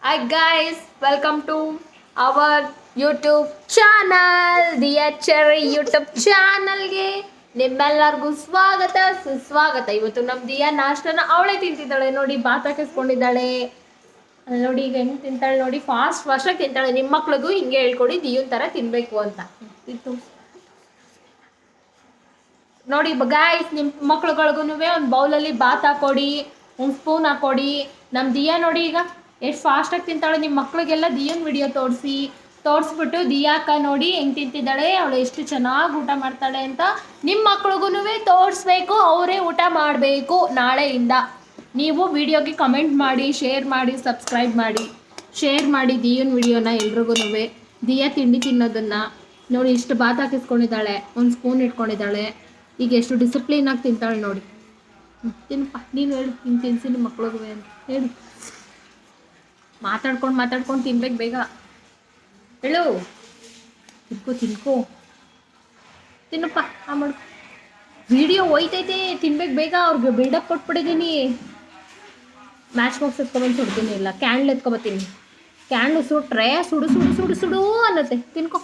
Hi guys, welcome to our YouTube channel Diya Cherry YouTube ಚಾನಲ್ಗೆ ನಿಮ್ಮೆಲ್ಲರಿಗೂ ಸ್ವಾಗತ ಸುಸ್ವಾಗತ. ಇವತ್ತು ನಮ್ಮ ದಿಯಾ ನಾಷ್ಟನ ಅವಳೇ ತಿಂತಿದ್ದಾಳೆ ನೋಡಿ, ಬಾತ್ ಹಾಕಿಸ್ಕೊಂಡಿದ್ದಾಳೆ ನೋಡಿ. ಈಗ ಹೆಂಗೆ ತಿಂತಾಳೆ ನೋಡಿ, ಫಾಸ್ಟಾಗಿ ತಿಂತಾಳೆ. ನಿಮ್ಮ ಮಕ್ಳಿಗೂ ಹಿಂಗೆ ಹೇಳ್ಕೊಡಿ ದಿಯನ್ ಥರ ತಿನ್ನಬೇಕು ಅಂತ. ಇತ್ತು ನೋಡಿ ಗಾಯ್ಸ್, ನಿಮ್ಮ ಮಕ್ಳುಗಳಿಗೂ ಒಂದು ಬೌಲಲ್ಲಿ ಬಾತ್ ಹಾಕೊಡಿ, ಒಂದು ಸ್ಪೂನ್ ಹಾಕೊಡಿ. ನಮ್ಮ ದಿಯಾ ನೋಡಿ ಈಗ ಎಷ್ಟು ಫಾಸ್ಟಾಗಿ ತಿಂತಾಳೆ. ನಿಮ್ಮ ಮಕ್ಳಿಗೆಲ್ಲ ದಿಯನ್ ವಿಡಿಯೋ ತೋರಿಸ್ಬಿಟ್ಟು ದಿಯಾಕ ನೋಡಿ ಹೆಂಗೆ ತಿಂತಿದ್ದಾಳೆ, ಅವಳು ಎಷ್ಟು ಚೆನ್ನಾಗಿ ಊಟ ಮಾಡ್ತಾಳೆ ಅಂತ ನಿಮ್ಮ ಮಕ್ಳಿಗೂ ತೋರಿಸ್ಬೇಕು. ಅವರೇ ಊಟ ಮಾಡಬೇಕು ನಾಳೆಯಿಂದ. ನೀವು ವಿಡಿಯೋಗೆ ಕಮೆಂಟ್ ಮಾಡಿ, ಶೇರ್ ಮಾಡಿ, ಸಬ್ಸ್ಕ್ರೈಬ್ ಮಾಡಿ, ಶೇರ್ ಮಾಡಿ ದಿಯನ್ ವಿಡಿಯೋನ ಎಲ್ರಿಗೂ. ದಿಯಾ ತಿಂಡಿ ತಿನ್ನೋದನ್ನು ನೋಡಿ, ಇಷ್ಟು ಬಾತ್ ಹಾಕಿಸ್ಕೊಂಡಿದ್ದಾಳೆ, ಒಂದು ಸ್ಪೂನ್ ಇಟ್ಕೊಂಡಿದ್ದಾಳೆ. ಈಗ ಎಷ್ಟು ಡಿಸಿಪ್ಲಿನಾಗಿ ತಿಂತಾಳೆ ನೋಡಿ. ತಿನ್ನಪ್ಪ, ನೀನು ಹೇಳು ಹಿಂಗೆ ತಿನ್ಸಿ ನಿಮ್ಮ ಮಕ್ಳಿಗೂ ಅಂತ ಹೇಳಿ. ಮಾತಾಡ್ಕೊಂಡು ತಿನ್ಬೇಕು ಬೇಗ. ಹೇಳು, ತಿನ್ಕೋ ತಿನ್ನಪ್ಪ. ಮಾಡು, ವಿಡಿಯೋ ಹೋಯ್ತೈತೆ, ತಿನ್ಬೇಕು ಬೇಗ. ಅವ್ರಿಗೆ ಬಿಲ್ಡಪ್ ಕೊಟ್ಬಿಟ್ಟಿದ್ದೀನಿ. ಮ್ಯಾಚ್ ಬಾಕ್ಸ್ ಎತ್ಕೊಬಂದು ಸುಡ್ತೀನಿ, ಇಲ್ಲ ಕ್ಯಾಂಡ್ಲ್ ಎತ್ಕೊಬತ್ತೀನಿ. ಕ್ಯಾಂಡ್ಲು ಸುಟ್ರೆ ಸುಡು ಸುಡು ಸುಡು ಸುಡು ಅನ್ನತ್ತೆ. ತಿನ್ಕೋ.